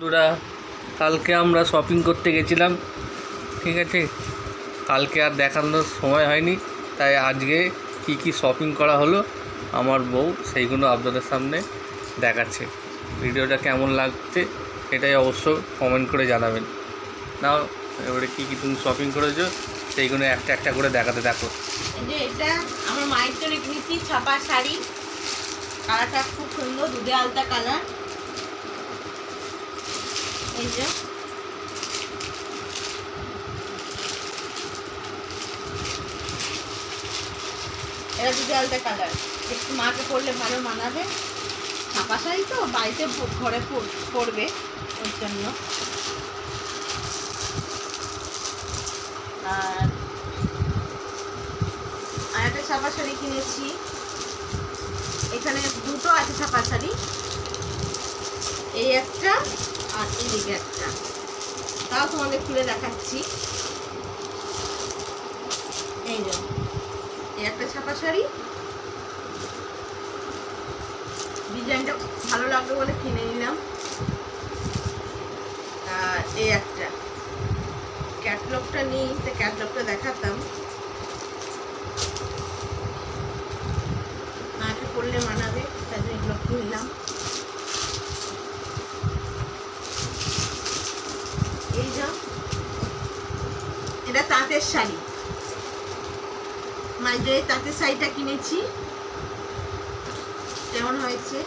বন্ধুরা, কালকে আমরা শপিং করতে গেছিলাম, ঠিক আছে। কালকে আর দেখানোর সময় হয়নি, তাই আজকে কি কি শপিং করা হলো আমার বউ সেইগুলো আপনাদের সামনে দেখাচ্ছে। ভিডিওটা কেমন লাগছে এটাই অবশ্য কমেন্ট করে জানাবেন। নাও এবারে কি কি তুমি শপিং করেছো সেইগুলো একটা একটা করে দেখাতে থাকো। এই যে এটা আমার মায়ের জন্য কিনেছি ছাপা শাড়ি, কালারটা খুব সুন্দর, দুধে আলতা কালার। এই যে এটা দুধে আলতা কালার, একটু মাকে পরলে ভালো মানাবে। ছাপা শাড়ি তো বাড়িতে ঘরে পরবে, ওর জন্য। আর একটা ছাপা শাড়ি কিনেছি, এখানে দুটো আছে ছাপা শাড়ি, এই একটা আর এদিকে একটা, তাও তোমাদের খুলে দেখাচ্ছি। এই যে এই একটা ছাপা শাড়ি, ডিজাইনটা ভালো লাগলো বলে কিনে নিলাম। আর এই একটা, ক্যাটলগটা নিই তো ক্যাটলগটা দেখাতাম, মাকে পরলে মানাবে, তাই জন্য এগুলো কিনলাম। এই যে এটা তাঁতের শাড়ি, মাঝে তাঁতের শাড়িটা কিনেছি, কেমন হয়েছে।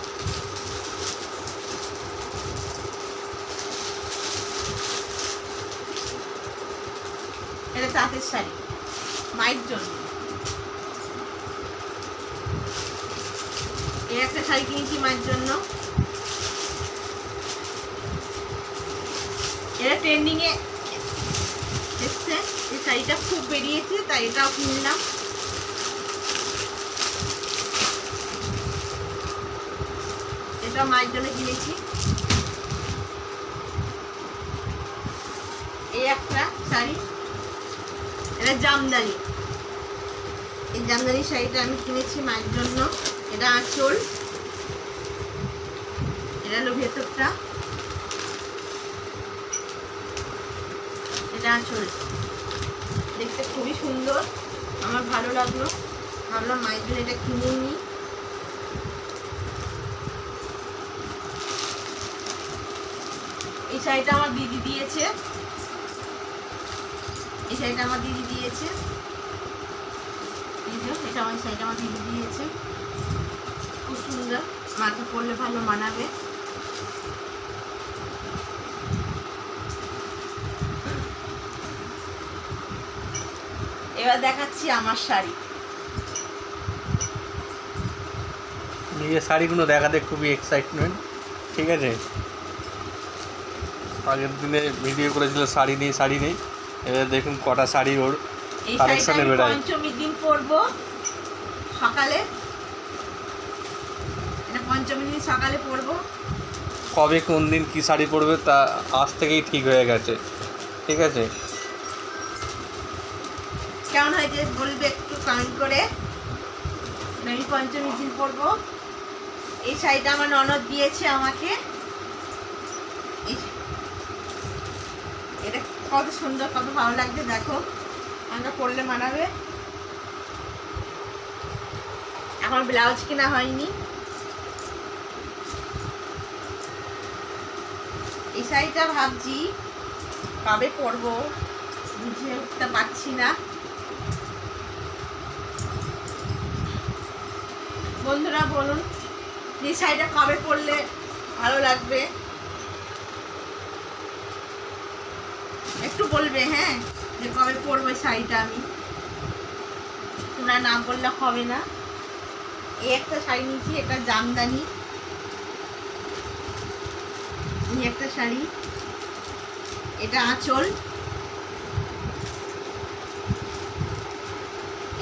এটা তাঁতের শাড়ি মায়ের জন্য। এই একটা শাড়ি কিনেছি মায়ের জন্য, এটা ট্রেন্ডিং এ এসছে, এই শাড়িটা খুব বেরিয়েছে তাই এটাও কিনলাম। এটা মায়ের জন্য কিনেছি। এই একটা শাড়ি, এটা জামদানি, এই জামদানি শাড়িটা আমি কিনেছি মায়ের জন্য। এটা আঁচল, এটা হলো ভেতরটা, এটা আঁচল, দেখতে খুবই সুন্দর, আমার ভালো লাগলো, ভাবলাম মায়ের জন্য এটা কিনে নিই। এই শাড়িটা আমার দিদি দিয়েছে, এই শাড়িটা আমার দিদি দিয়েছে, এই যে এটা আমার শাড়িটা আমার দিদি দিয়েছে, খুব সুন্দর, মাকে পরলে ভালো মানাবে। এবার দেখাচ্ছি আমার শাড়ি। নিজের শাড়িগুলো দেখাতে খুবই এক্সাইটমেন্ট, ঠিক আছে। আগের দিনে ভিডিও করেছিল শাড়ি নেই, এবার দেখুন কটা শাড়ি ওর কালেকশনে বেড়ায়। পঞ্চমীর দিন পরবো সকালে, এটা পঞ্চমীর দিন সকালে পরবো। কবে কোন দিন কী শাড়ি পরবে তা আজ থেকেই ঠিক হয়ে গেছে, ঠিক আছে। কেমন হয়েছে বলবে একটু কমেন্ট করে। আমি পঞ্চমীর দিন পরবো। এই শাড়িটা আমার ননদ দিয়েছে আমাকে, এটা কত সুন্দর, কত ভালো লাগছে, দেখো আমরা পরলে মানাবে। এখন ব্লাউজ কেনা হয়নি। এই শাড়িটা ভাবছি কবে পরবো, বুঝে উঠতে পারছি না। বন্ধুরা বলুন এই শাড়িটা কবে পরলে ভালো লাগবে, একটু বলবে, হ্যাঁ, যে কবে পরবো এই শাড়িটা। আমি তোমরা না বললে হবে না। এই একটা শাড়ি নিয়েছি, এটা জামদানি, এই একটা শাড়ি, এটা আঁচল,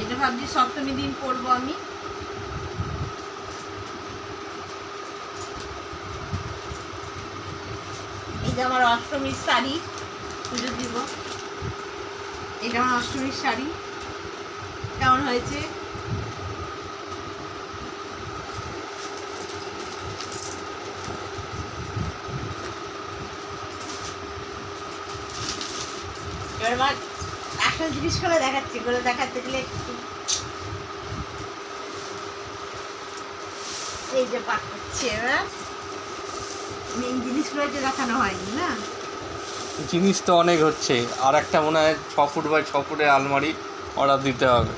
এটা ভাবছি সপ্তমী দিন পরবো আমি। এই যে আমার অষ্টমীর শাড়ি, পুজো দিব, এটা আমার অষ্টমীর শাড়ি, কেমন হয়েছে। এবার আমার আসল জিনিসগুলো দেখাচ্ছি, এগুলো দেখাতে গেলে একটু এই যে পাক করছে। এবার মেন জিনিসগুলো যে দেখানো হয়নি না। জিনিস তো অনেক হচ্ছে, আর একটা মনে হয় 6 ফুট বাই 6 ফুটের আলমারি অর্ডার দিতে হবে।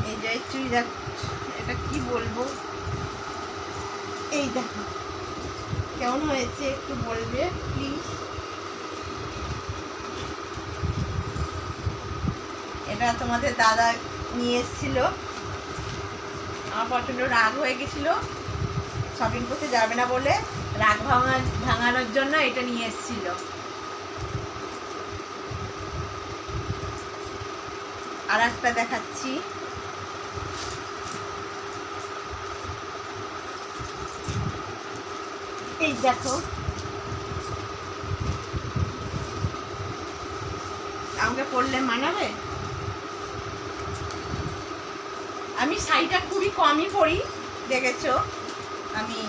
এই যে চুড়িদার, এটা কি বলবো, এই দেখো কেমন হয়েছে একটু বলবে প্লিজ। এটা তোমাদের দাদা নিয়ে এসেছিল, আমার প্রচণ্ড রাগ হয়ে গেছিল, শপিং করতে যাবে না বলে রাগ ভাঙানোর জন্য এটা নিয়ে এসেছিল। আর একটা দেখাচ্ছি, এই দেখো আমাকে পরলে মানাবে। আমি শাড়িটা খুবই কমই পরি, দেখেছো, আমি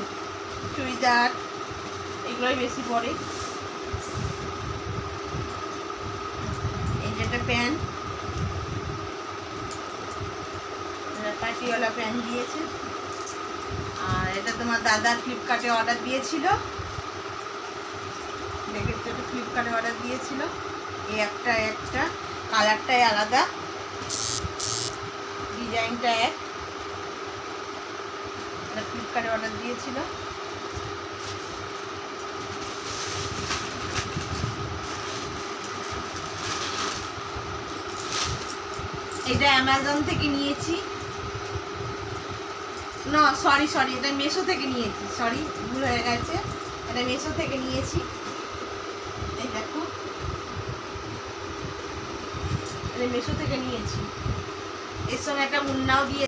চুড়িদার এগুলোই বেশি পরি। এই যেটা প্যান্ট, পাটিওয়ালা প্যান্ট দিয়েছে, আর এটা তোমার দাদা ফ্লিপকার্টে অর্ডার দিয়েছিল, দেখেছো, এটা ফ্লিপকার্টে অর্ডার দিয়েছিল। এই একটা কালারটাই আলাদা, ডিজাইনটা এক, এটা ফ্লিপকার্টে অর্ডার দিয়েছিল। এটা অ্যামাজন থেকে নিয়েছি, না সরি এটা মেশো থেকে নিয়েছি, সরি ভুল হয়ে গেছে, এটা মেশো থেকে নিয়েছি। এই দেখো, এটা মেশো থেকে নিয়েছি, এর সঙ্গে একটা মুন্নাও দিয়ে